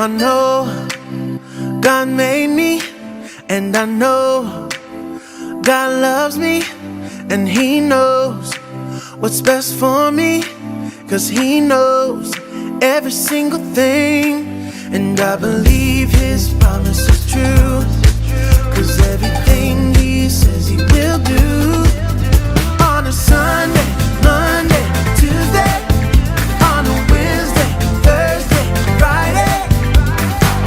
I know God made me, and I know God loves me, and He knows what's best for me, 'cause He knows every single thing. And I believe His promise is true, 'cause everything He says He will do. On a Sunday, Monday, Tuesday, on a Wednesday, Thursday, Friday,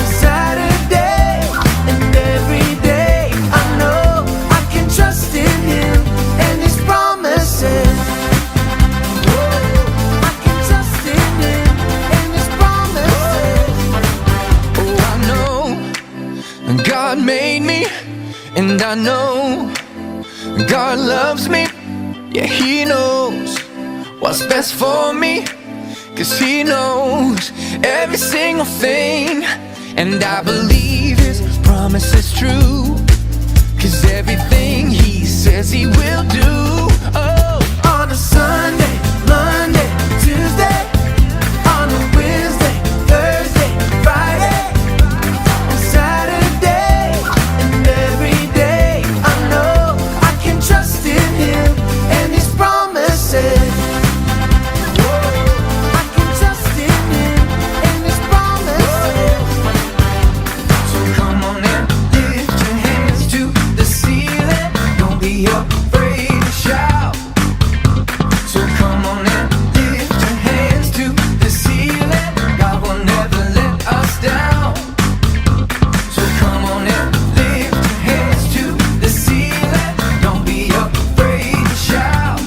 and Saturday, and every day I know I can trust in Him and His promises. I can trust in Him and His promises. Oh, I know God made me, and I know God loves me. Yeah, He knows what's best for me, 'cause He knows every single thing. And I believe His promise is true, 'cause everything He says He will do. Oh, On a Sunday, Monday, Tuesday, on a Wednesday, Thursday, Friday, and Saturday, and every day I know I can trust in Him and His promises. I can trust in Him and His promises. so come on and lift your hands to the ceiling. Don't be afraid to shout. So come on and lift your hands to the ceiling. God will never let us down. So come on and lift your hands to the ceiling. Don't be afraid to shout.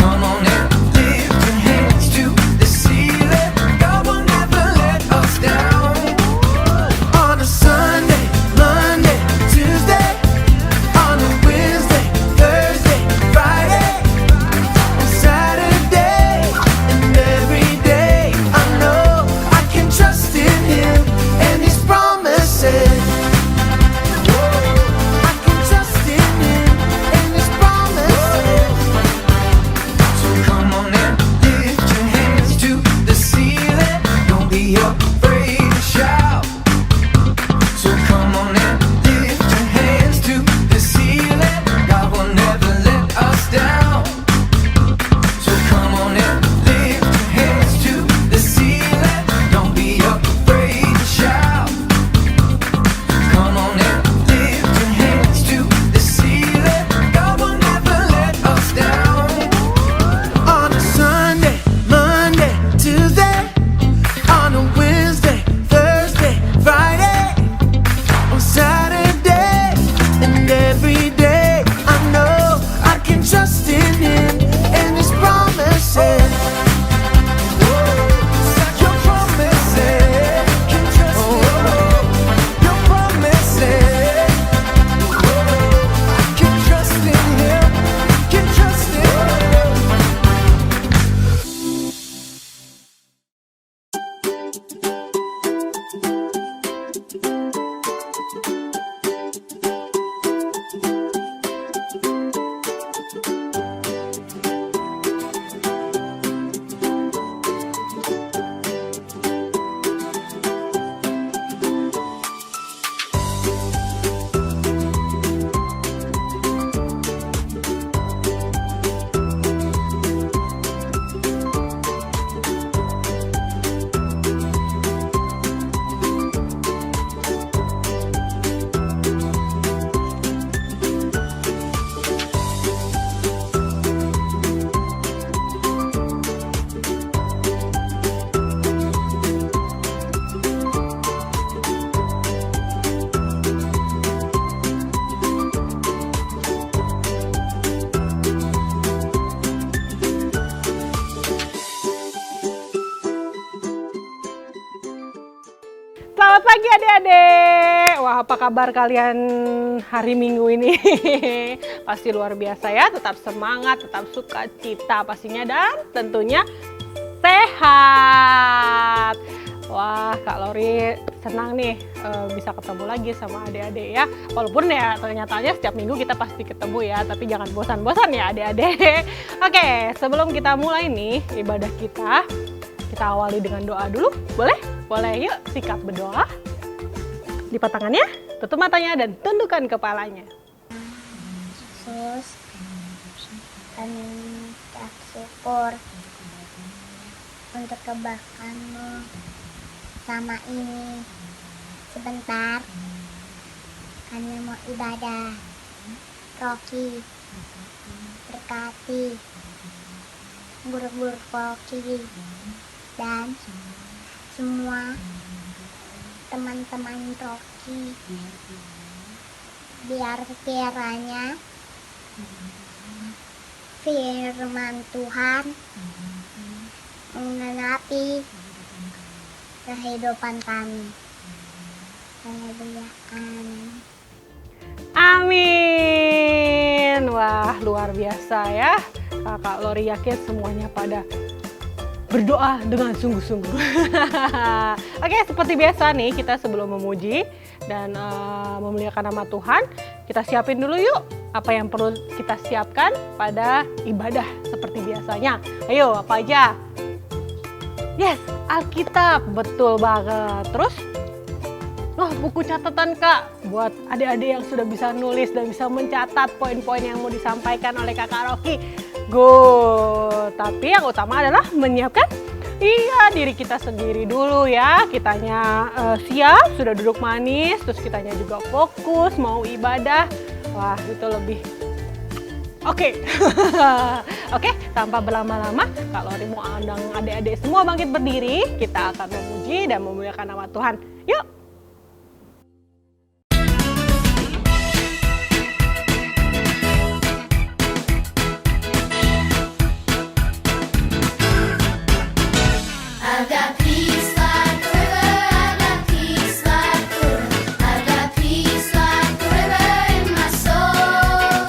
Come on and lift your hands to the ceiling. God will never let us down. On a Sunday, Monday, Tuesday, on a Wednesday, Thursday, Friday, and Saturday, and every day I know I can trust in Him and His promises. I can trust in Him and His promises. So come on and lift your hands to the ceiling. Don't be afraid to shout. So come on and lift your hands to the ceiling. God will never let us down. So come on and lift your hands to the ceiling. Don't be afraid to shout. Come on and lift your hands to the ceiling. God will never let us down. On a Sunday, Monday, Tuesday, on a Wednesday, Thursday, Friday, on Saturday, and every day I know I can trust in Him and His promises. Your promises, can trust your promises. Can trust in Him, can trust in Him. Selamat pagi adik-adik. Wah, apa kabar kalian hari Minggu ini? Pasti luar biasa ya, tetap semangat, tetap sukacita pastinya, dan tentunya sehat. Wah, Kak Lori senang nih bisa ketemu lagi sama adik-adik ya. Walaupun ya ternyatanya setiap minggu kita pasti ketemu ya, tapi jangan bosan-bosan ya adik-adik. Oke, sebelum kita mulai nih ibadah kita awali dengan doa dulu, boleh? Boleh yuk sikap berdoa. Lipat tangannya, tutup matanya dan tundukkan kepalanya. Yesus, kami mengucap syukur untuk kebaikan-Mu selama ini. Sebentar, kami mau ibadah. Rocky, berkati guru-guru Rocky dan semua teman-teman Rocky. Biar kiranya firman Tuhan menggenapi kehidupan kami. Haleluya, amin. Amin. Wah, luar biasa ya. Kakak Lori yakin semuanya pada berdoa dengan sungguh-sungguh. Oke, seperti biasa nih, kita sebelum memuji dan memuliakan nama Tuhan, kita siapin dulu yuk apa yang perlu kita siapkan pada ibadah seperti biasanya. Ayo, apa aja? Yes, Alkitab, betul banget. Terus, buku catatan Kak, buat adik-adik yang sudah bisa nulis dan bisa mencatat poin-poin yang mau disampaikan oleh Kakak Rocky. Good. Tapi yang utama adalah menyiapkan diri kita sendiri dulu ya. Kitanya siap, sudah duduk manis, terus kitanya juga fokus mau ibadah. Wah, itu lebih oke. Oke, tanpa berlama-lama, kalau mau undang adik-adik semua bangkit berdiri, kita akan memuji dan memuliakan nama Tuhan. Yuk. I've got peace like a river, I've got peace like a river, I've got peace like a river in my soul.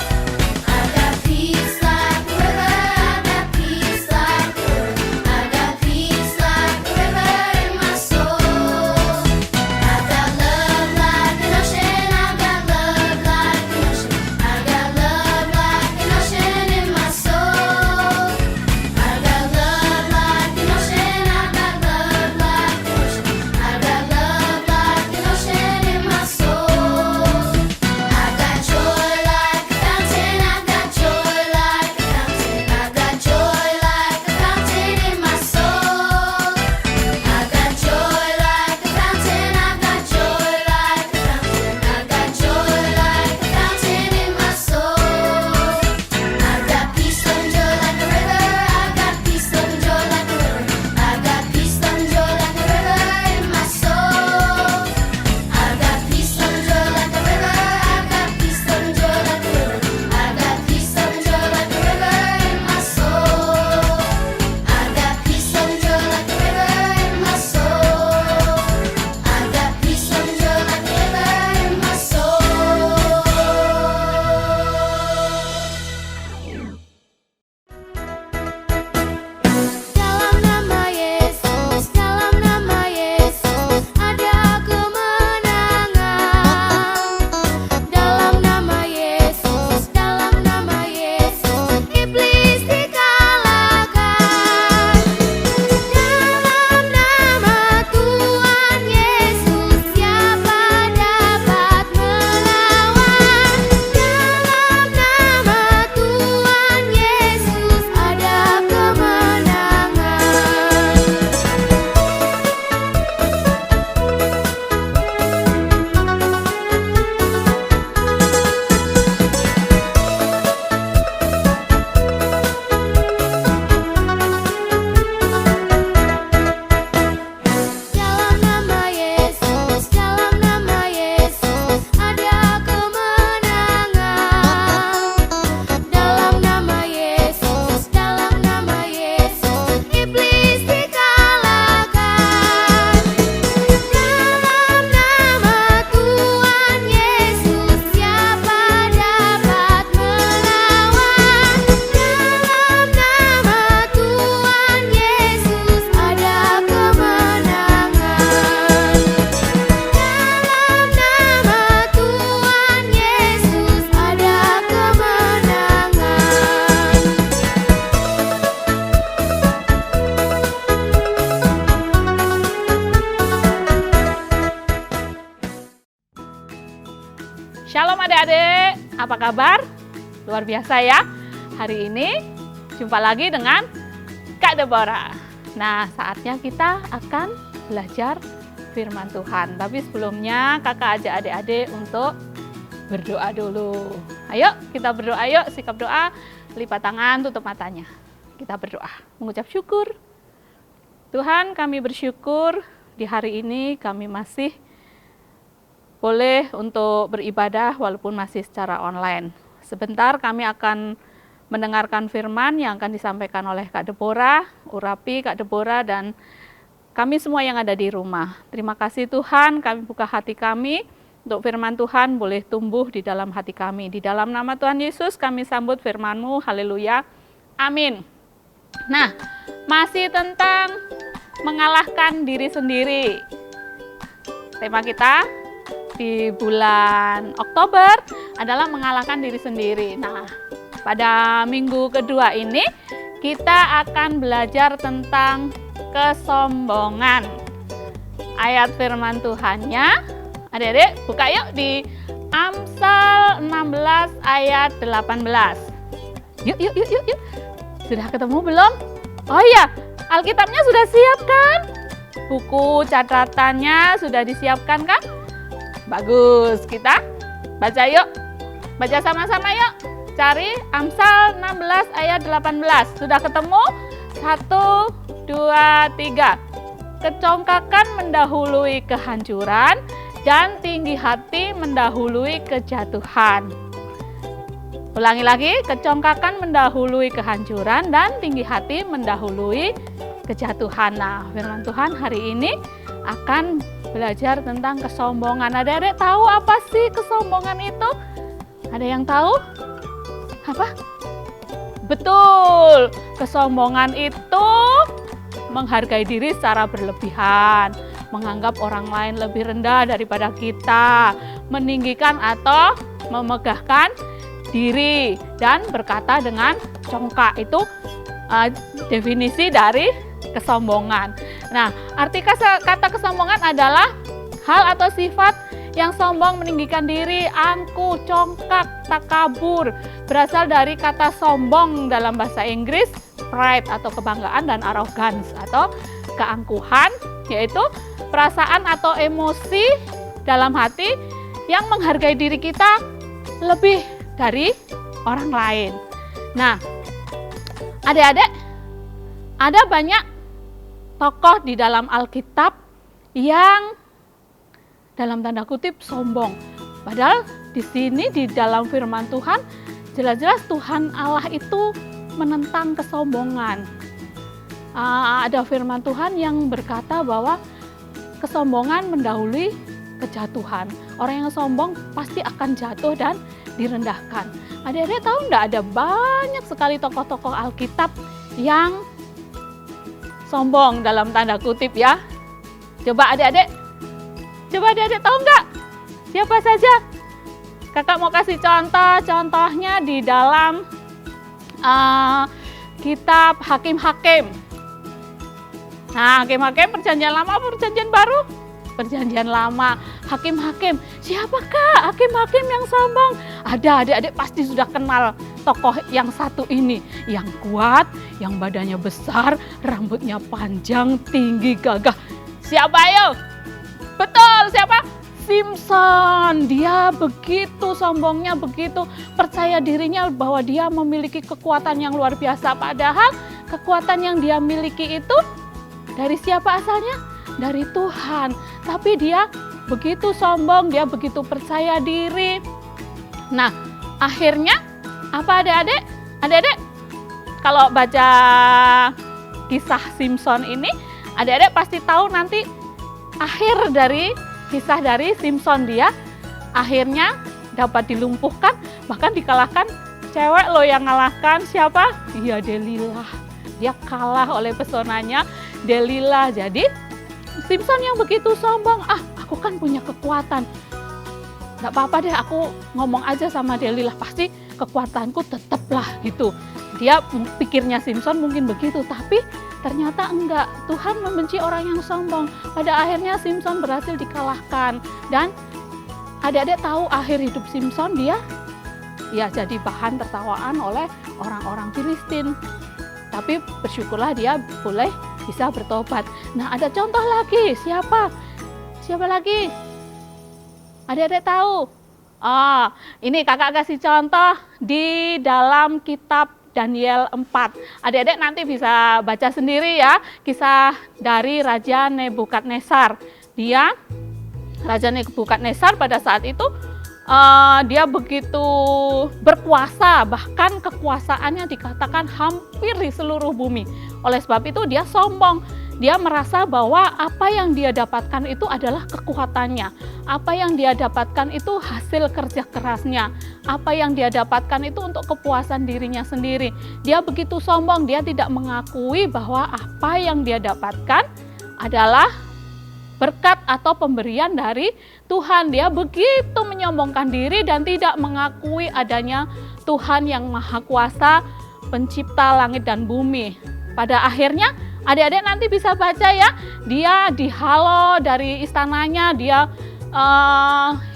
I've got peace like a river, I've got peace like a river, I've got peace like a river in my soul. Apa kabar? Luar biasa ya. Hari ini jumpa lagi dengan Kak Deborah. Nah, saatnya kita akan belajar firman Tuhan. Tapi sebelumnya kakak ajak adik-adik untuk berdoa dulu. Ayo kita berdoa, yuk sikap doa, lipat tangan, tutup matanya. Kita berdoa, mengucap syukur. Tuhan, kami bersyukur di hari ini kami masih boleh untuk beribadah walaupun masih secara online. Sebentar kami akan mendengarkan firman yang akan disampaikan oleh Kak Deborah, urapi Kak Deborah dan kami semua yang ada di rumah. Terima kasih Tuhan, kami buka hati kami untuk firman Tuhan boleh tumbuh di dalam hati kami. Di dalam nama Tuhan Yesus kami sambut firman-Mu, haleluya, amin. Nah, masih tentang mengalahkan diri sendiri. Tema kita di bulan Oktober adalah mengalahkan diri sendiri. Nah, pada minggu kedua ini kita akan belajar tentang kesombongan. Ayat firman Tuhannya, adik-adik buka yuk di Amsal 16 ayat 18. Yuk. Sudah ketemu belum? Oh iya, Alkitabnya sudah siap kan? Buku catatannya sudah disiapkan kan? Bagus, kita baca yuk. Baca sama-sama yuk. Cari Amsal 16 ayat 18. Sudah ketemu? 1, 2, 3. Kecongkakan mendahului kehancuran dan tinggi hati mendahului kejatuhan. Ulangi lagi, kecongkakan mendahului kehancuran dan tinggi hati mendahului kejatuhan. Nah, firman Tuhan hari ini akan belajar tentang kesombongan. Adik-adik tahu apa sih kesombongan itu? Ada yang tahu? Apa? Betul, kesombongan itu menghargai diri secara berlebihan, menganggap orang lain lebih rendah daripada kita, meninggikan atau memegahkan diri, dan berkata dengan congkak. Itu definisi dari kesombongan. Nah, arti kata kesombongan adalah hal atau sifat yang sombong, meninggikan diri, angkuh, congkak, takabur. Berasal dari kata sombong dalam bahasa Inggris, pride atau kebanggaan, dan arrogance atau keangkuhan, yaitu perasaan atau emosi dalam hati yang menghargai diri kita lebih dari orang lain. Nah, adik-adik, ada banyak tokoh di dalam Alkitab yang dalam tanda kutip sombong. Padahal di sini di dalam firman Tuhan jelas-jelas Tuhan Allah itu menentang kesombongan. Ada firman Tuhan yang berkata bahwa kesombongan mendahului kejatuhan. Orang yang sombong pasti akan jatuh dan direndahkan. Adik-adik tahu enggak, ada banyak sekali tokoh-tokoh Alkitab yang sombong dalam tanda kutip ya. Coba adik-adik tahu enggak? Siapa saja? Kakak mau kasih contohnya di dalam kitab Hakim-Hakim. Nah, Hakim-Hakim perjanjian lama apa perjanjian baru? Perjanjian lama. Hakim-Hakim. Siapakah Hakim-Hakim yang sombong? Ada, adik-adik pasti sudah kenal tokoh yang satu ini. Yang kuat, yang badannya besar, rambutnya panjang, tinggi, gagah. Siapa ayo? Betul, siapa? Simson. Dia begitu sombongnya, begitu percaya dirinya bahwa dia memiliki kekuatan yang luar biasa. Padahal kekuatan yang dia miliki itu dari siapa asalnya? Dari Tuhan. Tapi dia begitu sombong, dia begitu percaya diri. Nah, akhirnya apa adik-adik? Adik-adik kalau baca kisah Simson ini, adik-adik pasti tahu nanti akhir dari kisah dari Simson. Dia akhirnya dapat dilumpuhkan, bahkan dikalahkan. Cewek loh yang ngalahkan. Siapa? Iya, Delilah. Dia kalah oleh pesonanya Delilah. Jadi Simson yang begitu sombong, aku kan punya kekuatan. Nggak apa-apa deh, aku ngomong aja sama Delilah, pasti kekuatanku tetaplah gitu. Dia pikirnya Simson mungkin begitu, tapi ternyata enggak. Tuhan membenci orang yang sombong. Pada akhirnya Simson berhasil dikalahkan. Dan adik-adik tahu akhir hidup Simson, dia ya jadi bahan tertawaan oleh orang-orang Filistin. Tapi bersyukurlah dia boleh bisa bertobat. Nah, ada contoh lagi. Siapa lagi? Adik-adik tahu? Ini kakak kasih contoh di dalam kitab Daniel 4. Adik-adik nanti bisa baca sendiri ya, kisah dari Raja Nebukadnezar. Raja Nebukadnezar pada saat itu dia begitu berkuasa, bahkan kekuasaannya dikatakan hampir di seluruh bumi. Oleh sebab itu dia sombong. Dia merasa bahwa apa yang dia dapatkan itu adalah kekuatannya. Apa yang dia dapatkan itu hasil kerja kerasnya. Apa yang dia dapatkan itu untuk kepuasan dirinya sendiri. Dia begitu sombong, dia tidak mengakui bahwa apa yang dia dapatkan adalah berkat atau pemberian dari Tuhan. Dia begitu menyombongkan diri dan tidak mengakui adanya Tuhan yang Maha Kuasa, pencipta langit dan bumi. Pada akhirnya adik-adik nanti bisa baca ya, dia dihalau dari istananya, dia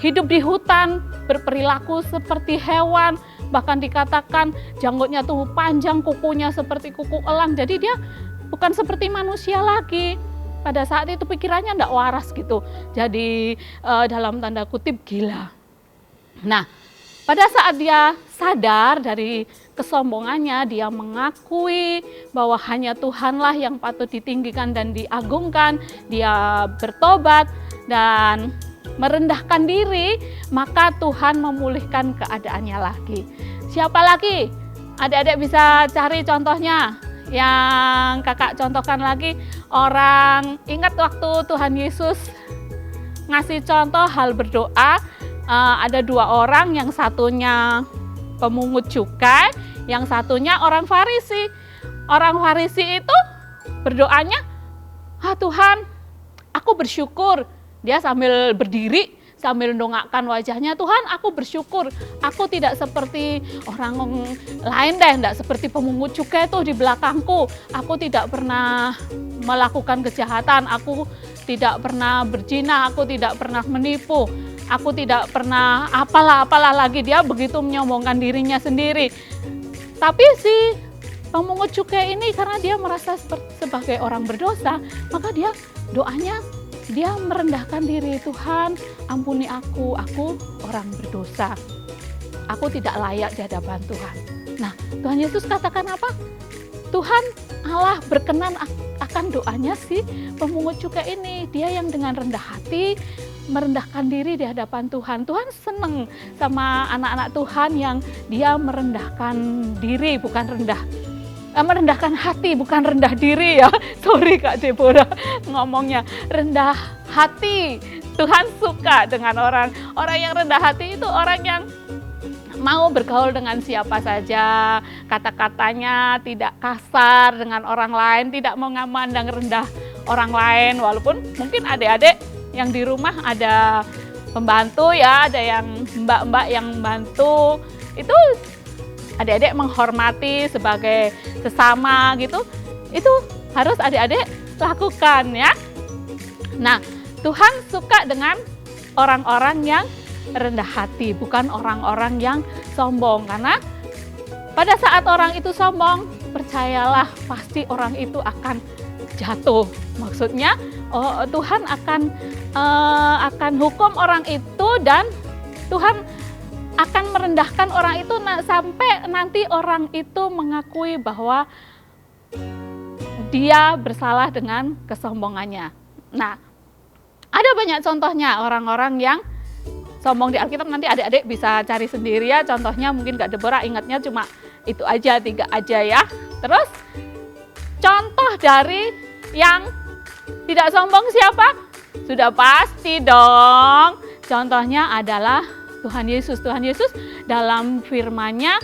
hidup di hutan, berperilaku seperti hewan, bahkan dikatakan janggutnya tuh panjang, kukunya seperti kuku elang. Jadi dia bukan seperti manusia lagi. Pada saat itu pikirannya tidak waras gitu. Jadi dalam tanda kutip gila. Nah, pada saat dia sadar dari kesombongannya, dia mengakui bahwa hanya Tuhanlah yang patut ditinggikan dan diagungkan. Dia bertobat dan merendahkan diri, maka Tuhan memulihkan keadaannya lagi. Siapa lagi? Adik-adik bisa cari contohnya. Yang kakak contohkan lagi, orang ingat waktu Tuhan Yesus ngasih contoh hal berdoa, ada dua orang, yang satunya pemungut cukai, yang satunya orang Farisi. Orang Farisi itu berdoanya, Tuhan, aku bersyukur. Dia sambil berdiri, sambil mendongakkan wajahnya, Tuhan aku bersyukur, aku tidak seperti orang lain deh, tidak seperti pemungut cukai tuh di belakangku, aku tidak pernah melakukan kejahatan, aku tidak pernah berzina, aku tidak pernah menipu, aku tidak pernah apalah lagi. Dia begitu menyombongkan dirinya sendiri. Tapi si pemungut cukai ini karena dia merasa sebagai orang berdosa, maka dia doanya, dia merendahkan diri. Tuhan, ampuni aku orang berdosa. Aku tidak layak di hadapan Tuhan. Nah, Tuhan Yesus katakan apa? Tuhan Allah berkenan akan doanya si pemungut cukai ini. Dia yang dengan rendah hati merendahkan diri di hadapan Tuhan. Tuhan senang sama anak-anak Tuhan yang dia merendahkan diri, bukan merendahkan hati, bukan rendah diri ya. Sorry Kak Deborah ngomongnya, rendah hati. Tuhan suka dengan orang yang rendah hati. Itu orang yang mau bergaul dengan siapa saja, kata-katanya tidak kasar dengan orang lain, tidak mau memandang rendah orang lain. Walaupun mungkin adik-adik yang di rumah ada pembantu ya, ada yang mbak-mbak yang bantu, itu adik-adik menghormati sebagai sesama gitu, itu harus adik-adik lakukan ya. Nah, Tuhan suka dengan orang-orang yang rendah hati, bukan orang-orang yang sombong. Karena pada saat orang itu sombong, percayalah pasti orang itu akan jatuh. Maksudnya Tuhan akan hukum orang itu, dan Tuhan akan merendahkan orang itu sampai nanti orang itu mengakui bahwa dia bersalah dengan kesombongannya. Nah, ada banyak contohnya orang-orang yang sombong di Alkitab. Nanti adik-adik bisa cari sendiri ya contohnya. Mungkin Kak Deborah ingatnya cuma itu aja, 3 aja ya. Terus contoh dari yang tidak sombong siapa? Sudah pasti dong. Contohnya adalah Tuhan Yesus. Tuhan Yesus dalam firman-Nya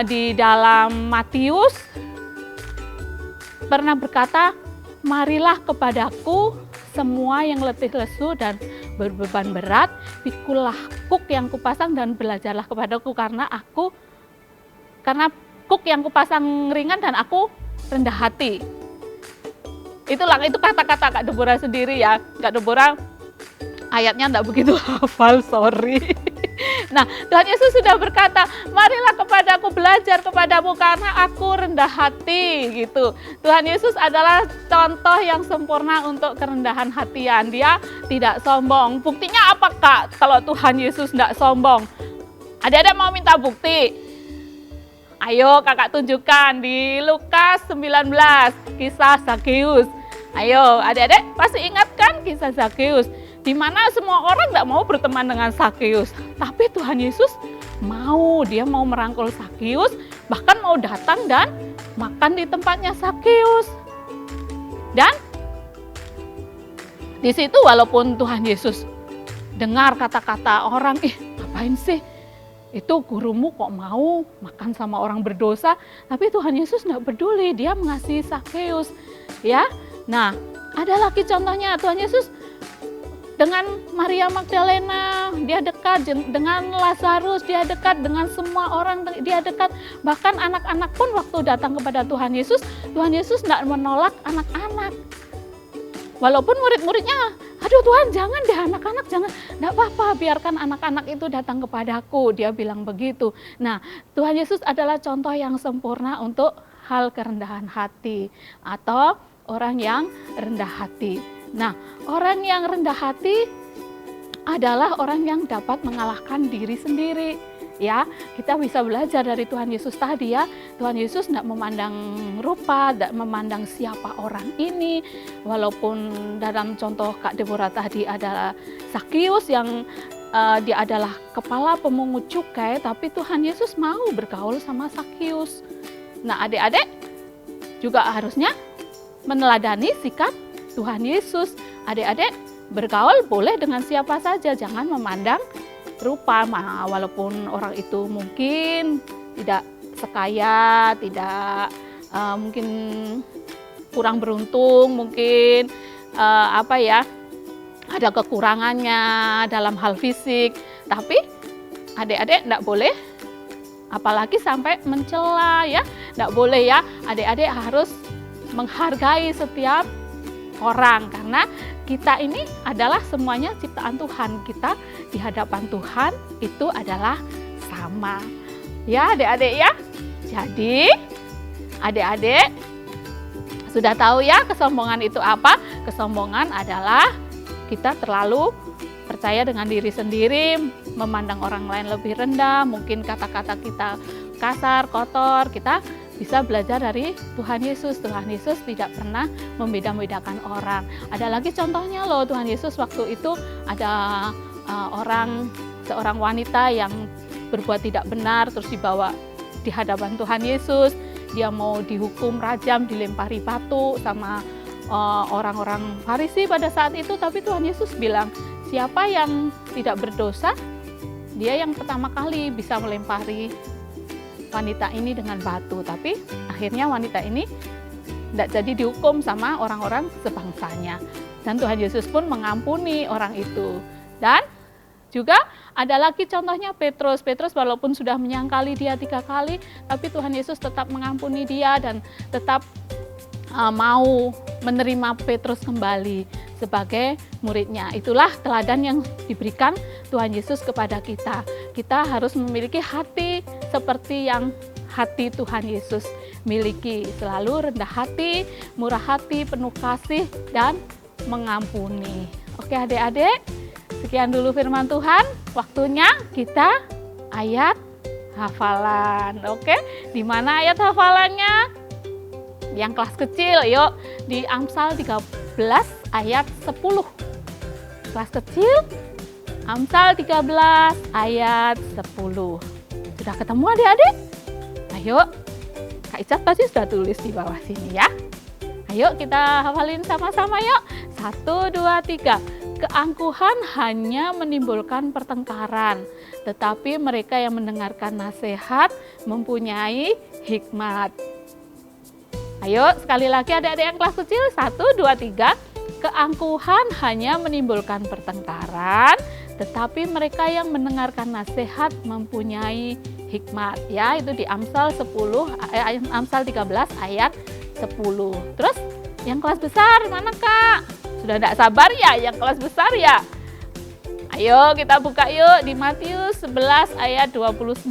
di dalam Matius pernah berkata, marilah kepadaku semua yang letih lesu dan berbeban berat, pikulah kuk yang kupasang dan belajarlah kepadaku, karena kuk yang kupasang ringan dan aku rendah hati. Itu kata-kata Kak Deborah sendiri ya. Kak Deborah ayatnya enggak begitu hafal, sorry. Nah, Tuhan Yesus sudah berkata, marilah kepadaku, belajar kepadamu karena aku rendah hati gitu. Tuhan Yesus adalah contoh yang sempurna untuk kerendahan hatian. Dia tidak sombong. Buktinya apa Kak kalau Tuhan Yesus tidak sombong? Ada mau minta bukti? Ayo kakak tunjukkan di Lukas 19, kisah Zakheus. Ayo adik-adik pasti ingat kan kisah Zakheus, di mana semua orang tidak mau berteman dengan Zakheus. Tapi Tuhan Yesus mau, dia mau merangkul Zakheus, bahkan mau datang dan makan di tempatnya Zakheus. Dan di situ walaupun Tuhan Yesus dengar kata-kata orang, ngapain sih? Itu gurumu kok mau makan sama orang berdosa, tapi Tuhan Yesus tidak peduli, dia mengasihi Zakheus, ya. Nah, ada lagi contohnya Tuhan Yesus dengan Maria Magdalena, dia dekat dengan Lazarus, dia dekat dengan semua orang, dia dekat. Bahkan anak-anak pun waktu datang kepada Tuhan Yesus tidak menolak anak-anak. Walaupun murid-muridnya, aduh Tuhan jangan deh anak-anak, jangan, enggak apa-apa, biarkan anak-anak itu datang kepadaku, dia bilang begitu. Nah, Tuhan Yesus adalah contoh yang sempurna untuk hal kerendahan hati atau orang yang rendah hati. Nah, orang yang rendah hati adalah orang yang dapat mengalahkan diri sendiri. Ya, kita bisa belajar dari Tuhan Yesus tadi ya. Tuhan Yesus tidak memandang rupa, tidak memandang siapa orang ini. Walaupun dalam contoh Kak Deborah tadi adalah Zakheus yang dia adalah kepala pemungut cukai, tapi Tuhan Yesus mau bergaul sama Zakheus. Nah, adik-adik juga harusnya meneladani sikap Tuhan Yesus. Adik-adik bergaul boleh dengan siapa saja, jangan memandang rupa, walaupun orang itu mungkin tidak sekaya, tidak mungkin kurang beruntung, mungkin ada kekurangannya dalam hal fisik, tapi adik-adik tidak boleh apalagi sampai mencela ya, tidak boleh ya. Adik-adik harus menghargai setiap orang karena kita ini adalah semuanya ciptaan Tuhan. Kita di hadapan Tuhan itu adalah sama. Ya adik-adik ya. Jadi adik-adik sudah tahu ya kesombongan itu apa? Kesombongan adalah kita terlalu percaya dengan diri sendiri, memandang orang lain lebih rendah, mungkin kata-kata kita kasar, kotor. Kita bisa belajar dari Tuhan Yesus. Tuhan Yesus tidak pernah membeda-bedakan orang. Ada lagi contohnya loh, Tuhan Yesus waktu itu ada seorang wanita yang berbuat tidak benar, terus dibawa di hadapan Tuhan Yesus. Dia mau dihukum rajam, dilempari batu sama orang-orang Farisi pada saat itu. Tapi Tuhan Yesus bilang, siapa yang tidak berdosa, dia yang pertama kali bisa melempari wanita ini dengan batu. Tapi akhirnya wanita ini tidak jadi dihukum sama orang-orang sebangsanya. Dan Tuhan Yesus pun mengampuni orang itu. Dan juga ada lagi contohnya Petrus. Petrus walaupun sudah menyangkali dia 3 kali, tapi Tuhan Yesus tetap mengampuni dia dan tetap mau menerima Petrus kembali sebagai muridnya. Itulah teladan yang diberikan Tuhan Yesus kepada kita. Kita harus memiliki hati seperti yang hati Tuhan Yesus miliki. Selalu rendah hati, murah hati, penuh kasih, dan mengampuni. Oke adik-adik, sekian dulu firman Tuhan. Waktunya kita ayat hafalan. Oke, di mana ayat hafalannya? Yang kelas kecil, yuk di Amsal 13 ayat 10. Kelas kecil, Amsal 13 ayat 10. Sudah ketemu adik-adik? Ayo, Kak Icat pasti sudah tulis di bawah sini ya. Ayo kita hafalin sama-sama yuk. 1, 2, 3. Keangkuhan hanya menimbulkan pertengkaran, tetapi mereka yang mendengarkan nasihat mempunyai hikmat. Ayo sekali lagi adik-adik yang kelas kecil, 1, 2, 3. Keangkuhan hanya menimbulkan pertengkaran, tetapi mereka yang mendengarkan nasihat mempunyai hikmat. Ya, itu di Amsal 13 ayat 10. Terus yang kelas besar mana Kak? Sudah tidak sabar ya yang kelas besar ya? Ayo kita buka yuk di Matius 11 ayat 29.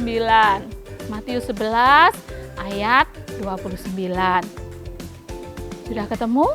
Matius 11 ayat 29. Sudah ketemu?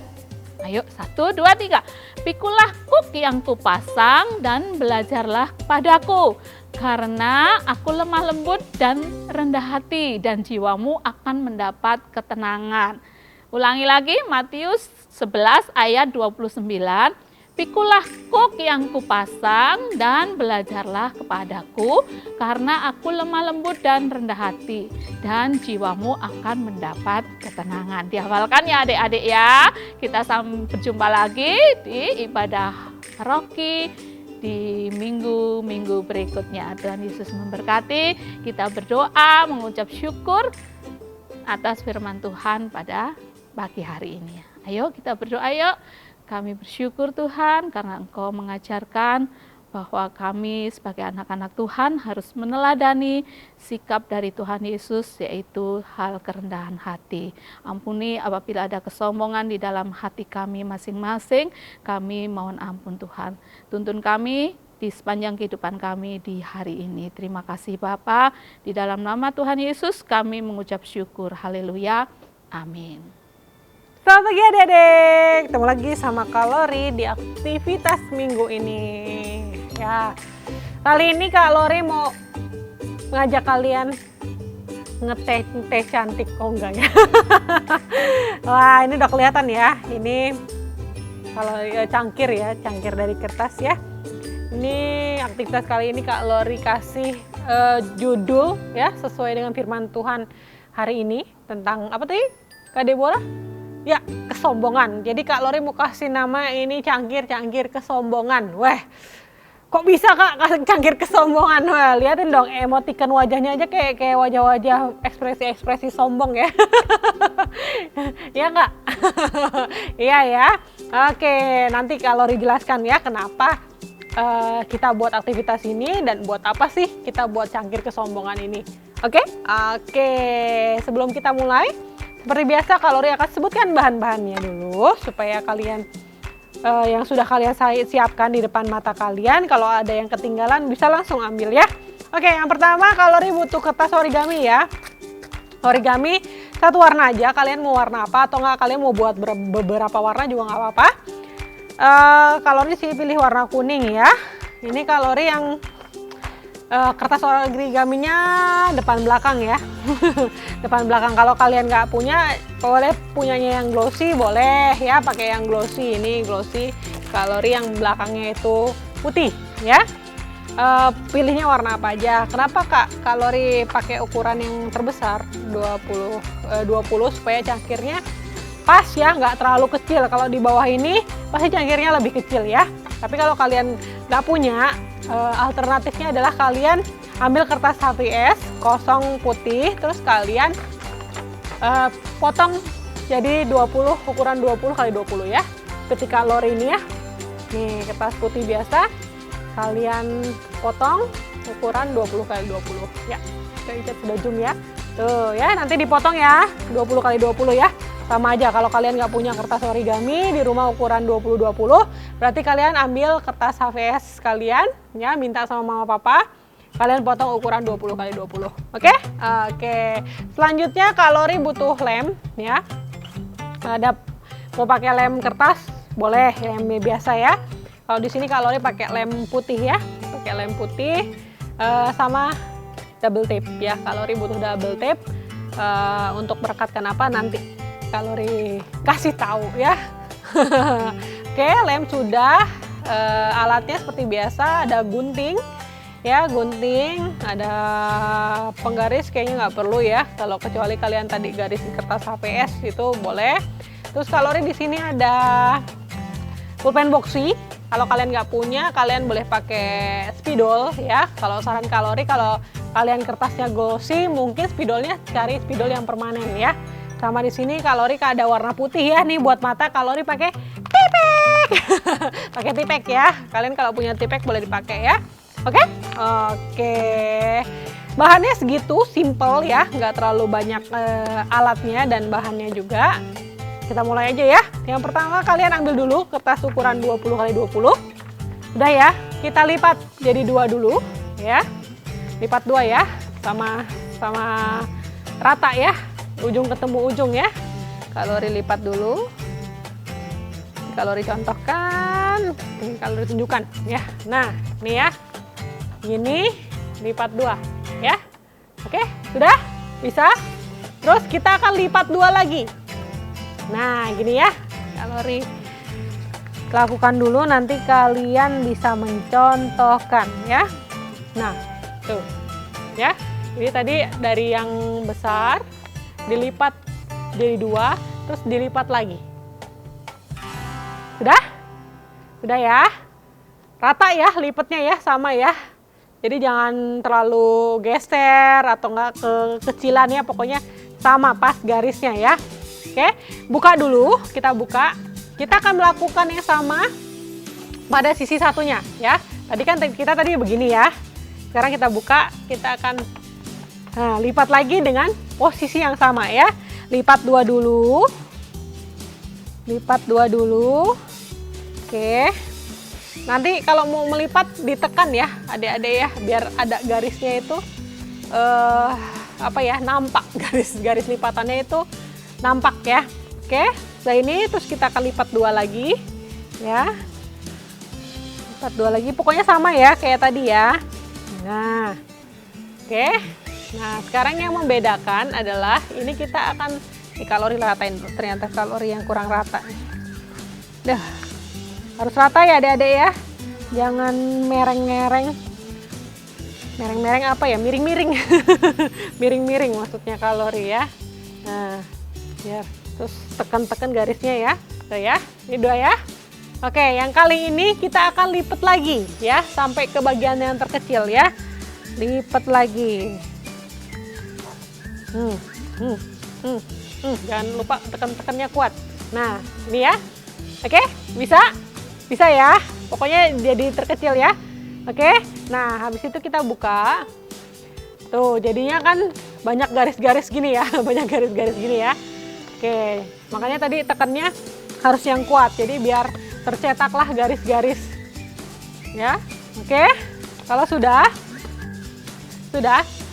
Ayo 1, 2, 3. Pikulah kuk yang kupasang dan belajarlah padaku, karena aku lemah lembut dan rendah hati, dan jiwamu akan mendapat ketenangan. Ulangi lagi, Matius 11 ayat 29. Pikulah kuk yang kupasang dan belajarlah kepadaku, karena aku lemah lembut dan rendah hati, dan jiwamu akan mendapat ketenangan. Dihafalkan ya adik-adik ya. Kita berjumpa lagi di ibadah Rocky di minggu-minggu berikutnya. Tuhan Yesus memberkati. Kita berdoa mengucap syukur atas firman Tuhan pada pagi hari ini. Ayo kita berdoa yuk. Kami bersyukur Tuhan karena Engkau mengajarkan bahwa kami sebagai anak-anak Tuhan harus meneladani sikap dari Tuhan Yesus, yaitu hal kerendahan hati. Ampuni apabila ada kesombongan di dalam hati kami masing-masing, kami mohon ampun Tuhan. Tuntun kami di sepanjang kehidupan kami di hari ini. Terima kasih Bapa, di dalam nama Tuhan Yesus kami mengucap syukur. Haleluya. Amin. Selamat pagi adik-adik, ketemu lagi sama Kak Lori di aktivitas minggu ini. Ya, kali ini Kak Lori mau ngajak kalian ngeteh cantik, oh enggak ya? Wah, ini udah kelihatan ya, ini kalau cangkir ya, cangkir dari kertas ya. Ini aktivitas kali ini Kak Lori kasih judul ya, sesuai dengan firman Tuhan hari ini tentang apa tadi Kak Deborah? Ya, kesombongan. Jadi Kak Lori mau kasih nama ini cangkir kesombongan. Weh, kok bisa Kak cangkir kesombongan? Wah, liatin dong emotikan wajahnya aja kayak wajah-wajah ekspresi sombong ya. Iya Kak? Iya ya. Oke, nanti Kak Lori jelaskan ya kenapa kita buat aktivitas ini dan buat apa sih kita buat cangkir kesombongan ini. Oke? Oke, sebelum kita mulai, seperti biasa Kak Lori akan sebutkan bahan-bahannya dulu supaya kalian yang sudah kalian siapkan di depan mata kalian, kalau ada yang ketinggalan bisa langsung ambil ya. Oke, yang pertama Kak Lori butuh kertas origami ya. Origami satu warna aja, kalian mau warna apa atau enggak kalian mau buat beberapa warna juga nggak apa-apa. Kak Lori sih pilih warna kuning ya. Ini Kak Lori yang kertas origaminya depan belakang ya. Depan belakang. Kalau kalian nggak punya, boleh punyanya yang glossy, boleh ya pakai yang glossy. Ini glossy. Kak Lori yang belakangnya itu putih ya. Pilihnya warna apa aja. Kenapa Kak Lori pakai ukuran yang terbesar 20 supaya cangkirnya pas ya, nggak terlalu kecil. Kalau di bawah ini pasti cangkirnya lebih kecil ya. Tapi kalau kalian nggak punya, alternatifnya adalah kalian ambil kertas HVS kosong putih, terus kalian potong jadi 20, ukuran 20 kali 20 ya. Seperti Kak Lori ini ya. Nih kertas putih biasa, kalian potong ukuran 20 kali 20 ya. Kita sudah zoom ya. Tuh ya, nanti dipotong ya 20 kali 20 ya. Sama aja kalau kalian nggak punya kertas origami di rumah ukuran 20-20, berarti kalian ambil kertas HVS kalian ya, minta sama mama papa, kalian potong ukuran 20 kali 20. Oke? Oke. Selanjutnya Kak Lori butuh lem ya. Ada mau pakai lem kertas boleh, lem biasa ya. Kalau di sini Kak Lori pakai lem putih ya, pakai lem putih sama double tape ya. Kak Lori butuh double tape untuk merekatkan apa nanti Kak Lori kasih tahu ya. Oke, lem sudah, alatnya seperti biasa, ada gunting ya, gunting, ada penggaris kayaknya nggak perlu ya, kalau kecuali kalian tadi garis di kertas HVS itu boleh. Terus Kak Lori di sini ada pulpen boxy. Kalau kalian nggak punya, kalian boleh pakai spidol ya. Kalau saran Kak Lori, kalau kalian kertasnya glossy, mungkin spidolnya cari spidol yang permanen ya. Sama di sini Kak Lori ada warna putih ya, nih buat mata Kak Lori pakai tipek. Pakai tipek ya. Kalian kalau punya tipek boleh dipakai ya. Oke? Oke. Bahannya segitu, simple ya, nggak terlalu banyak alatnya dan bahannya juga. Kita mulai aja ya. Yang pertama kalian ambil dulu kertas ukuran 20 kali 20. Udah ya. kita lipat jadi 2 dulu ya. Lipat 2 ya, sama rata ya, ujung ketemu ujung ya. Kalori lipat dulu. Kalori contohkan, ini kalori tunjukkan ya. Nah, ini ya. Gini lipat 2 ya. Oke, sudah? Bisa? Terus kita akan lipat 2 lagi. Nah, gini ya. Kalori lakukan dulu, nanti kalian bisa mencontohkan ya. Nah, tuh. Ya. Jadi tadi dari yang besar dilipat jadi 2, terus dilipat lagi. Sudah? Sudah ya? Rata ya lipatnya ya, sama ya. Jadi jangan terlalu geser atau enggak kekecilan ya, pokoknya sama pas garisnya ya. Oke, buka dulu, kita buka. Kita akan melakukan yang sama pada sisi satunya ya. Tadi kan kita tadi begini ya. Sekarang kita buka, kita akan lipat lagi dengan posisi yang sama ya. Lipat 2 dulu. Lipat 2 dulu. Oke. Nanti kalau mau melipat ditekan ya, adik-adik ya, biar ada garisnya itu nampak, garis lipatannya itu nampak ya. Oke, setelah ini terus kita akan lipat 2 lagi ya. Lipat 2 lagi, pokoknya sama ya kayak tadi ya. Nah, oke. Nah, sekarang yang membedakan adalah ini kita akan di kalori ratain, ternyata kalori yang kurang rata. Dah. Harus rata ya adik-adik ya, jangan mereng-mereng. Mereng-mereng apa ya, miring-miring. Miring-miring maksudnya kalori ya. Nah, biar terus tekan-tekan garisnya ya. Tuh ya, ini 2 ya. Oke, yang kali ini kita akan lipat lagi ya, sampai ke bagian yang terkecil ya. Lipat lagi. Jangan lupa tekan-tekannya kuat. Nah, ini ya. Oke, bisa? Bisa ya, pokoknya jadi terkecil ya. Oke, nah habis itu kita buka. Tuh, jadinya kan banyak garis-garis gini ya, banyak garis-garis gini ya. Oke, makanya tadi tekannya harus yang kuat, jadi biar tercetaklah garis-garis. Ya, oke. Kalau sudah,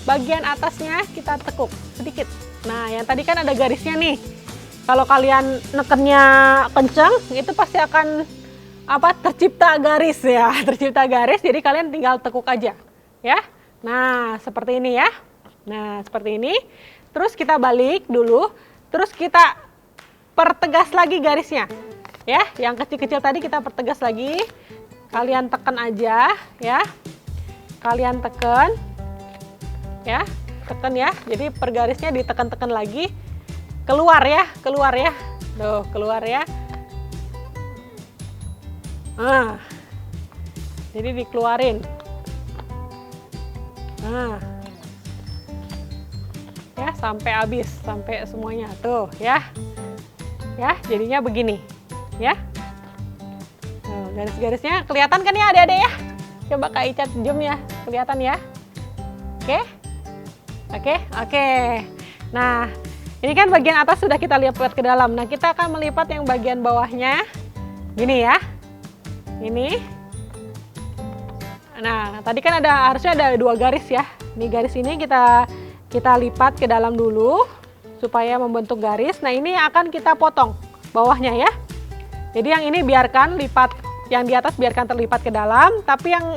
bagian atasnya kita tekuk sedikit. Nah, yang tadi kan ada garisnya nih. Kalau kalian nekennya kenceng, itu pasti akan tercipta garis ya, tercipta garis, jadi kalian tinggal tekuk aja ya. Nah, seperti ini ya. Nah, seperti ini. Terus kita balik dulu, terus kita pertegas lagi garisnya ya. Yang kecil-kecil tadi kita pertegas lagi. Kalian tekan aja ya. Kalian tekan ya, tekan ya. Jadi pergarisnya ditekan-tekan lagi. Keluar ya. Tuh, keluar ya. Nah, jadi dikeluarin. Nah, ya sampai habis, sampai semuanya tuh ya. Ya, jadinya begini, ya. Garis-garisnya kelihatan kan ya adik-adik ya? Coba Kak Icat zoom ya, kelihatan ya? Oke. Nah, ini kan bagian atas sudah kita lipat ke dalam. Nah, kita akan melipat yang bagian bawahnya, gini ya. Ini. Nah, tadi kan harusnya ada 2 garis ya. Ini garis ini kita lipat ke dalam dulu supaya membentuk garis. Nah, ini akan kita potong bawahnya ya. Jadi yang ini biarkan lipat, yang di atas biarkan terlipat ke dalam, tapi yang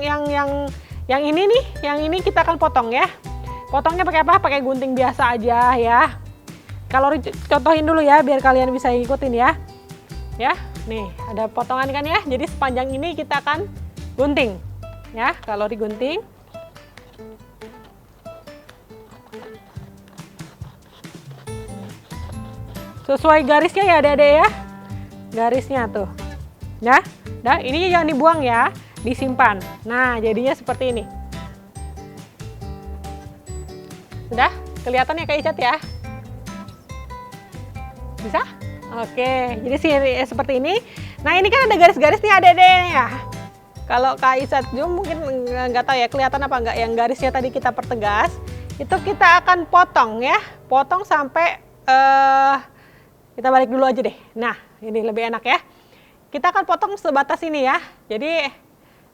ini nih, yang ini kita akan potong ya. Potongnya pakai apa? Pakai gunting biasa aja ya. Kalau contohin dulu ya biar kalian bisa ngikutin ya. Ya. Nih, ada potongan kan ya, jadi sepanjang ini kita akan gunting ya, kalori gunting. Sesuai garisnya ya adik-adik ya, garisnya tuh. Nah, ini jangan dibuang ya, disimpan. Nah, jadinya seperti ini. Sudah? Kelihatan ya Kak Icat ya? Bisa? Oke, jadi seperti ini. Nah, ini kan ada garis-garis nih adik-adik ya. Kalau Kak Icat zoom mungkin nggak tahu ya kelihatan apa nggak, yang garisnya tadi kita pertegas. Itu kita akan potong ya. Potong sampai, kita balik dulu aja deh. Nah, ini lebih enak ya. Kita akan potong sebatas ini ya. Jadi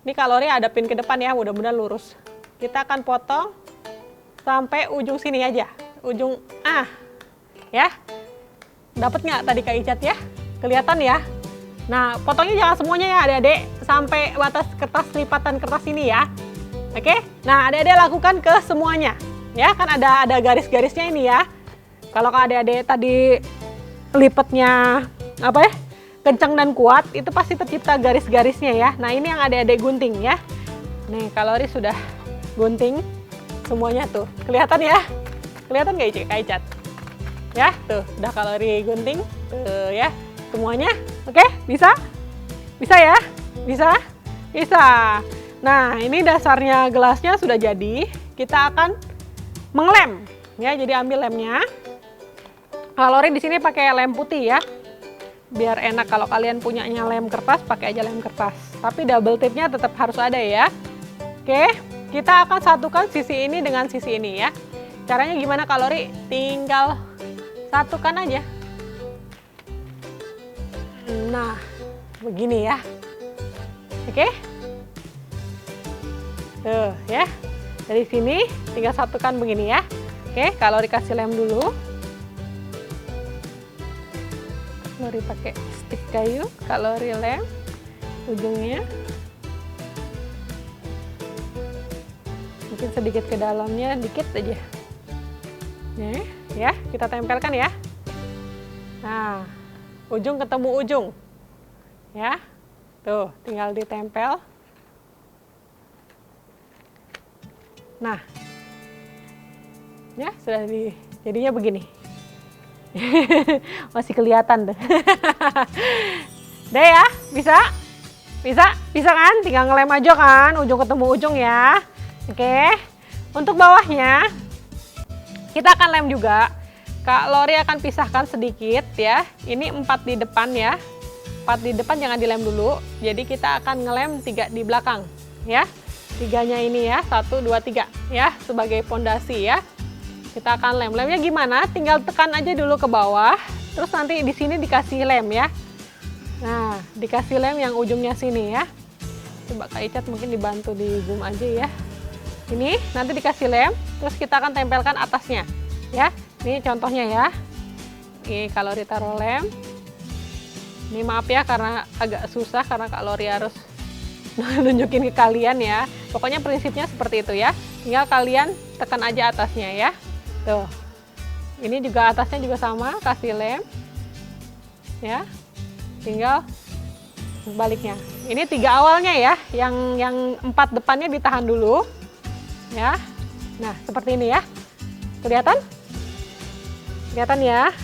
Ini kalori hadapin ke depan ya, mudah-mudahan lurus. Kita akan potong sampai ujung sini aja. Ujung ya. Dapat nggak tadi Kak Icat ya? Kelihatan ya? Nah, potongnya jangan semuanya ya adik-adik, sampai batas kertas lipatan kertas ini ya. Oke? Nah, adik-adik lakukan ke semuanya. Ya, kan ada garis-garisnya ini ya. Kalau adik-adik tadi lipatnya apa ya? Kencang dan kuat, itu pasti tercipta garis-garisnya ya. Nah, ini yang adik-adik gunting ya. Nih, kalori sudah gunting semuanya tuh. Kelihatan ya? Kelihatan nggak Kak Icat? Ya, tuh, udah kalori gunting. Tuh ya, semuanya. Oke, bisa? Bisa ya? Bisa? Bisa. Nah, ini dasarnya gelasnya sudah jadi. Kita akan menglem. Ya, jadi ambil lemnya. Kalori di sini pakai lem putih ya. Biar enak, kalau kalian punyanya lem kertas, pakai aja lem kertas. Tapi double tipnya tetap harus ada ya. Oke, kita akan satukan sisi ini dengan sisi ini ya. Caranya gimana kalori? Tinggal satukan aja. Nah, begini ya. Oke. Tuh ya. Dari sini tinggal satukan begini ya. Oke, kalori kasih lem dulu. Kalori pakai stik kayu, kalori lem ujungnya. Mungkin sedikit ke dalamnya, dikit aja. Nih, ya, kita tempelkan ya. Nah, ujung ketemu ujung. Ya. Tuh, tinggal ditempel. Nah. Ya, sudah jadinya begini. Masih kelihatan tuh. Deh ya, bisa? Bisa kan? Tinggal ngelem aja kan, ujung ketemu ujung ya. Oke. Untuk bawahnya kita akan lem juga. Kak Lori akan pisahkan sedikit ya. Ini 4 di depan ya. 4 di depan jangan dilem dulu. Jadi kita akan ngelem 3 di belakang ya. 3-nya ini ya, 1, 2, 3 ya, sebagai pondasi ya. Kita akan lem. Lemnya gimana? Tinggal tekan aja dulu ke bawah. Terus nanti di sini dikasih lem ya. Nah, dikasih lem yang ujungnya sini ya. Coba Kak Icat mungkin dibantu di zoom aja ya. Ini nanti dikasih lem, terus kita akan tempelkan atasnya ya. Ini contohnya ya. Ini kalori taruh lem. Ini maaf ya karena agak susah karena Kak Lori harus nunjukin ke kalian ya. Pokoknya prinsipnya seperti itu ya. Tinggal kalian tekan aja atasnya ya. Tuh, ini juga atasnya juga sama, kasih lem, ya, tinggal sebaliknya. Ini 3 awalnya ya, yang 4 depannya ditahan dulu, ya. Nah, seperti ini ya, kelihatan? Kelihatan ya,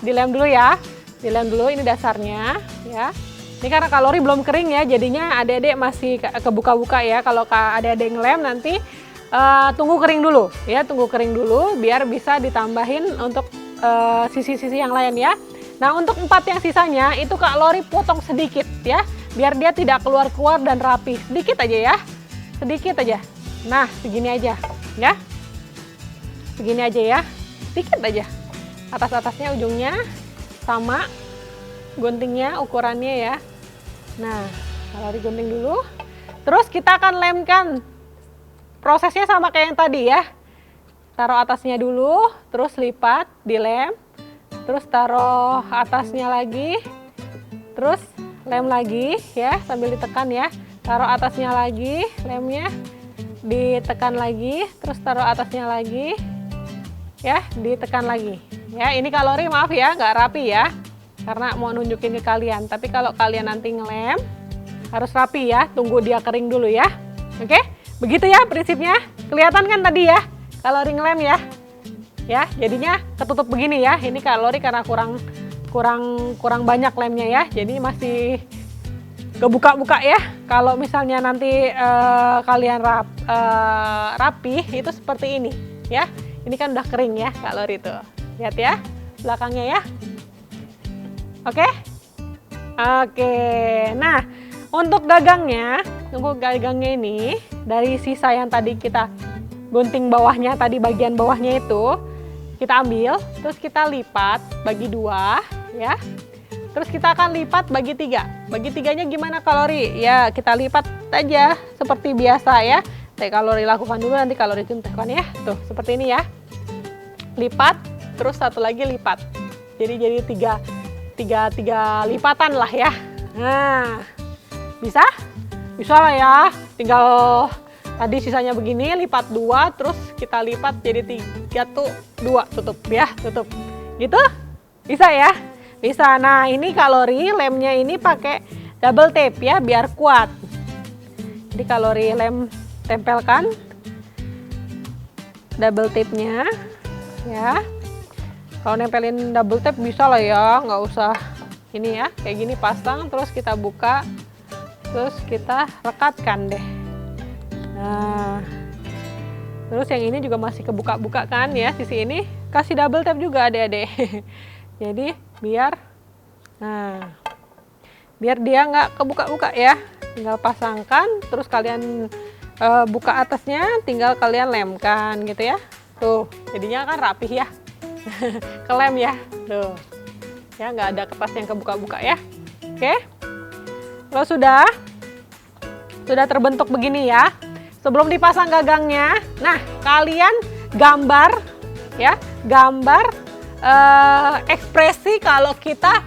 dilem dulu ya, dilem dulu ini dasarnya, ya. Ini karena kalori belum kering ya, jadinya adik-adik masih kebuka-buka ya. Kalau adik-adik ngelem nanti tunggu kering dulu ya, tunggu kering dulu biar bisa ditambahin untuk sisi-sisi yang lain ya. Nah, untuk 4 yang sisanya itu Kak Lori potong sedikit ya, biar dia tidak keluar-keluar dan rapi. Sedikit aja ya, sedikit aja. Nah, segini aja ya, segini aja ya, sedikit aja. Atas-atasnya ujungnya sama, guntingnya ukurannya ya. Nah, Kak Lori gunting dulu. Terus kita akan lemkan. Prosesnya sama kayak yang tadi ya. Taruh atasnya dulu, terus lipat, dilem. Terus taruh atasnya lagi. Terus lem lagi ya, sambil ditekan ya. Taruh atasnya lagi, lemnya ditekan lagi, terus taruh atasnya lagi. Ya, ditekan lagi. Ya, ini kalori maaf ya, nggak rapi ya. Karena mau nunjukin ke kalian. Tapi kalau kalian nanti ngelem, harus rapi ya. Tunggu dia kering dulu ya. Oke? Begitu ya prinsipnya. Kelihatan kan tadi ya, kalori ngelem ya. Ya, jadinya ketutup begini ya. Ini kalori karena kurang banyak lemnya ya. Jadi masih kebuka-buka ya. Kalau misalnya nanti kalian rapi itu seperti ini ya. Ini kan udah kering ya kalori itu. Lihat ya belakangnya ya. Oke? Oke. Nah, untuk gagangnya ini dari sisa yang tadi kita gunting bawahnya, tadi bagian bawahnya itu kita ambil, terus kita lipat bagi 2 ya. Terus kita akan lipat bagi 3. Bagi 3-nya gimana kalori? Ya, kita lipat aja seperti biasa ya. Kalori lakukan dulu, nanti kalori contohkan ya. Tuh, seperti ini ya. Lipat, terus satu lagi lipat. Jadi 3 lipatan lah ya. Nah, bisa? Bisa lah ya. Tinggal tadi sisanya begini, lipat 2, terus kita lipat jadi 3 tuh 2, tutup ya, tutup. Gitu? Bisa ya? Bisa. Nah, ini kalori lemnya ini pakai double tape ya, biar kuat. Jadi kalori lem tempelkan double tape-nya ya. Kalau nempelin double tape bisa lah ya, nggak usah ini ya, kayak gini pasang, terus kita buka, terus kita rekatkan deh. Nah, terus yang ini juga masih kebuka-buka kan ya, sisi ini kasih double tape juga adik-adik. Jadi biar dia nggak kebuka-buka ya, tinggal pasangkan, terus kalian buka atasnya, tinggal kalian lemkan gitu ya. Tuh, jadinya kan rapih ya. Kelem ya, tuh ya, nggak ada kertas yang kebuka-buka ya. Oke, kalau sudah terbentuk begini ya, sebelum dipasang gagangnya, nah kalian gambar ya, gambar ekspresi kalau kita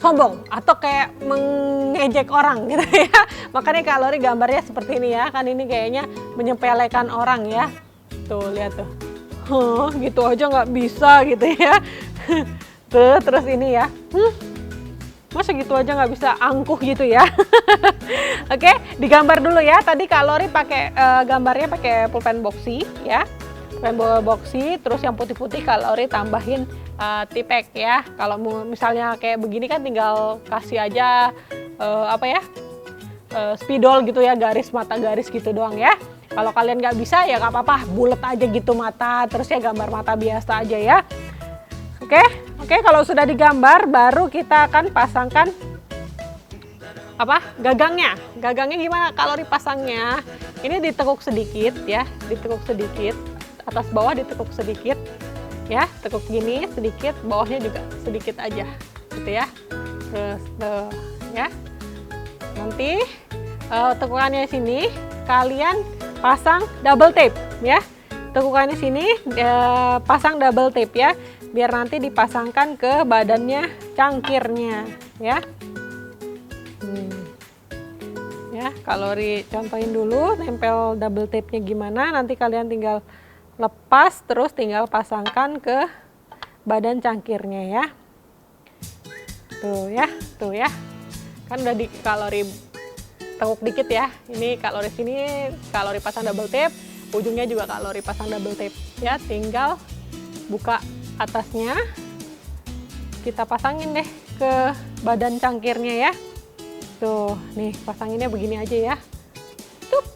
sombong atau kayak mengejek orang gitu ya. Makanya kalori gambarnya seperti ini ya, kan ini kayaknya menyepelekan orang ya. Tuh, lihat tuh. Gitu aja nggak bisa gitu ya. Tuh, terus ini ya. Masa gitu aja nggak bisa, angkuh gitu ya. Oke, digambar dulu ya. Tadi kalori pakai gambarnya pakai pulpen boxy ya. Pulpen boxy, terus yang putih-putih kalori tambahin tipek ya. Kalau misalnya kayak begini kan tinggal kasih aja spidol gitu ya, garis mata garis gitu doang ya. Kalau kalian nggak bisa ya nggak apa-apa, bulat aja gitu mata, terus ya gambar mata biasa aja ya. Oke, kalau sudah digambar baru kita akan pasangkan gagangnya. Gagangnya gimana kalori pasangnya? Ini ditekuk sedikit ya, ditekuk sedikit, atas bawah ditekuk sedikit ya, tekuk gini sedikit, bawahnya juga sedikit aja gitu ya. Terus tuh ya. Nanti tekukannya sini kalian pasang double tape ya. Tekukannya sini pasang double tape ya, biar nanti dipasangkan ke badannya cangkirnya ya. Ya, kalori contohin dulu nempel double tape-nya gimana, nanti kalian tinggal lepas terus tinggal pasangkan ke badan cangkirnya ya. Tuh ya. Kan udah di kalori tekuk dikit ya. Ini kalori sini, kalori pasang double tape, ujungnya juga kalori pasang double tape ya. Tinggal buka atasnya, kita pasangin deh ke badan cangkirnya ya. Tuh, nih pasanginnya begini aja ya. Tuh,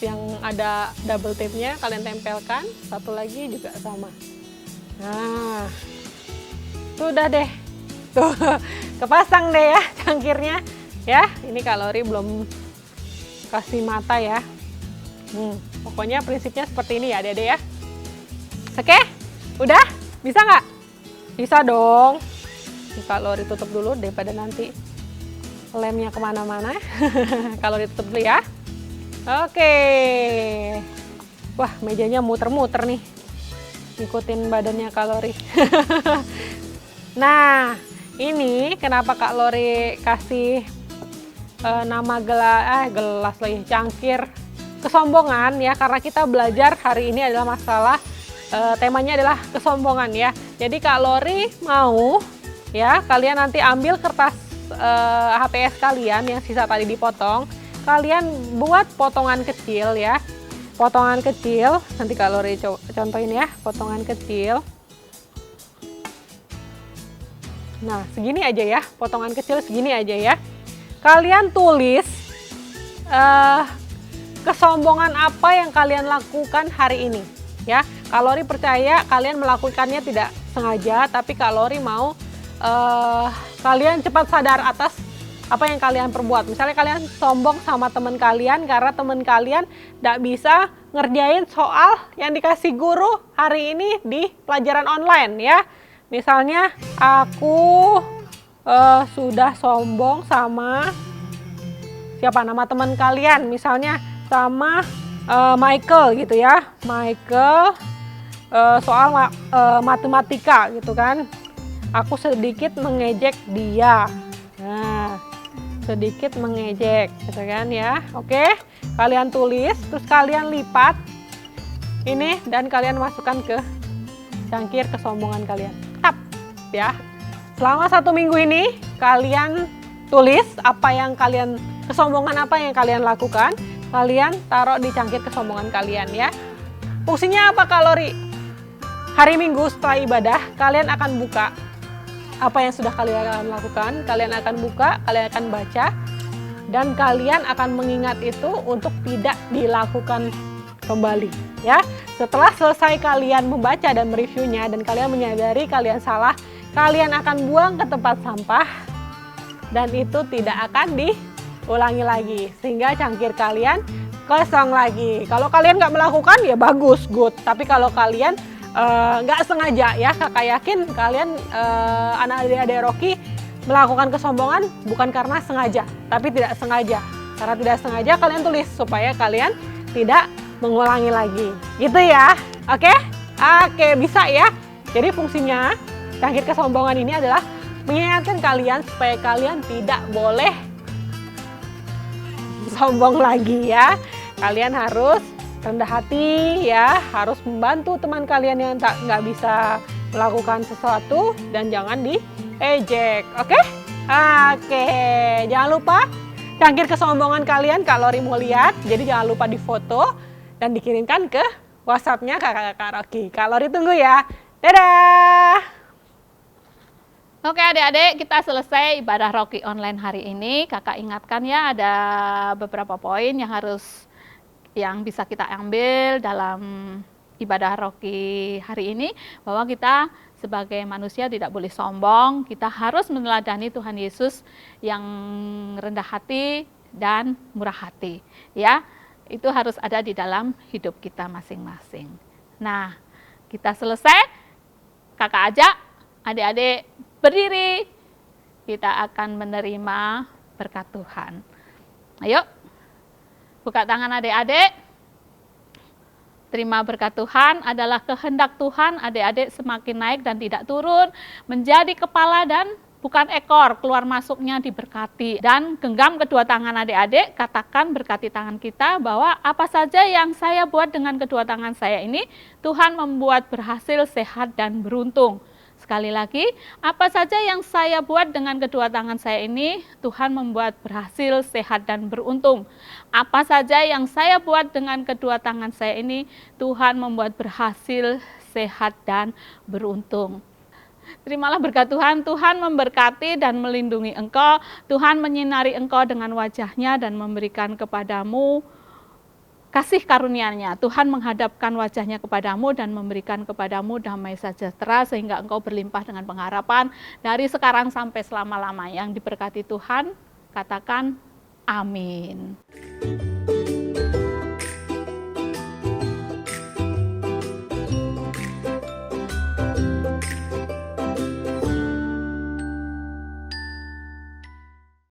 yang ada double tape-nya kalian tempelkan, satu lagi juga sama. Nah, sudah deh. Tuh, kepasang deh ya cangkirnya. Ya, ini kalori belum kasih mata ya. Pokoknya prinsipnya seperti ini ya Dede ya. Oke, udah? Bisa nggak? Bisa dong. Ini kalori tutup dulu daripada nanti lemnya kemana-mana. Kalori tutup dulu ya. Oke. Wah, mejanya muter-muter nih. Ikutin badannya kalori. Nah, ini kenapa Kak Lori kasih nama gelas lagi, cangkir kesombongan ya, karena kita belajar hari ini adalah masalah temanya adalah kesombongan ya. Jadi Kak Lori mau ya kalian nanti ambil kertas HPS kalian yang sisa tadi dipotong, kalian buat potongan kecil ya, potongan kecil. Nanti Kak Lori contohin ya, potongan kecil. Nah, segini aja ya, potongan kecil segini aja ya. Kalian tulis kesombongan apa yang kalian lakukan hari ini ya. Kak Lori percaya kalian melakukannya tidak sengaja, tapi Kak Lori mau kalian cepat sadar atas apa yang kalian perbuat. Misalnya kalian sombong sama teman kalian karena teman kalian tidak bisa ngerjain soal yang dikasih guru hari ini di pelajaran online ya. Misalnya aku sudah sombong sama siapa nama teman kalian, misalnya sama Michael gitu ya. Michael soal matematika gitu kan. Aku sedikit mengejek dia. Nah, sedikit mengejek gitu kan ya. Oke, kalian tulis, terus kalian lipat ini dan kalian masukkan ke cangkir kesombongan kalian. Tap ya. Selama 1 minggu ini kalian tulis apa yang kalian, kesombongan apa yang kalian lakukan, kalian taruh di cangkir kesombongan kalian ya. Fungsinya apa kalori? Hari Minggu setelah ibadah kalian akan buka apa yang sudah kalian lakukan, kalian akan buka, kalian akan baca, dan kalian akan mengingat itu untuk tidak dilakukan kembali ya. Setelah selesai kalian membaca dan mereviewnya dan kalian menyadari kalian salah, kalian akan buang ke tempat sampah dan itu tidak akan diulangi lagi sehingga cangkir kalian kosong lagi. Kalau kalian nggak melakukan ya bagus, good. Tapi kalau kalian nggak sengaja ya, kakak yakin kalian anak adik-adik Rocky melakukan kesombongan bukan karena sengaja, tapi tidak sengaja. Karena tidak sengaja kalian tulis supaya kalian tidak mengulangi lagi, gitu ya. Oke, bisa ya. Jadi fungsinya cangkir kesombongan ini adalah mengingatkan kalian supaya kalian tidak boleh sombong lagi ya. Kalian harus rendah hati ya, harus membantu teman kalian yang nggak bisa melakukan sesuatu dan jangan diejek. Oke, jangan lupa cangkir kesombongan kalian kalori mau lihat, jadi jangan lupa difoto dan dikirimkan ke WhatsApp-nya kakak-kakak Rocky. Kalori tunggu ya. Dadah. Oke adik-adik, kita selesai ibadah Rocky online hari ini. Kakak ingatkan ya, ada beberapa poin yang bisa kita ambil dalam ibadah Rocky hari ini, bahwa kita sebagai manusia tidak boleh sombong, kita harus meneladani Tuhan Yesus yang rendah hati dan murah hati ya. Itu harus ada di dalam hidup kita masing-masing. Nah, kita selesai, kakak ajak adik-adik berdiri, kita akan menerima berkat Tuhan. Ayo, buka tangan adik-adik. Terima berkat Tuhan, adalah kehendak Tuhan adik-adik semakin naik dan tidak turun, menjadi kepala dan bukan ekor, keluar masuknya diberkati. Dan genggam kedua tangan adik-adik, katakan berkati tangan kita bahwa apa saja yang saya buat dengan kedua tangan saya ini, Tuhan membuat berhasil, sehat dan beruntung. Sekali lagi, apa saja yang saya buat dengan kedua tangan saya ini, Tuhan membuat berhasil, sehat, dan beruntung. Apa saja yang saya buat dengan kedua tangan saya ini, Tuhan membuat berhasil, sehat, dan beruntung. Terimalah berkat Tuhan, Tuhan memberkati dan melindungi engkau, Tuhan menyinari engkau dengan wajahnya dan memberikan kepadamu kasih karunia-Nya. Tuhan menghadapkan wajahnya kepadamu dan memberikan kepadamu damai sejahtera sehingga engkau berlimpah dengan pengharapan dari sekarang sampai selama-lamanya. Yang diberkati Tuhan, katakan amin.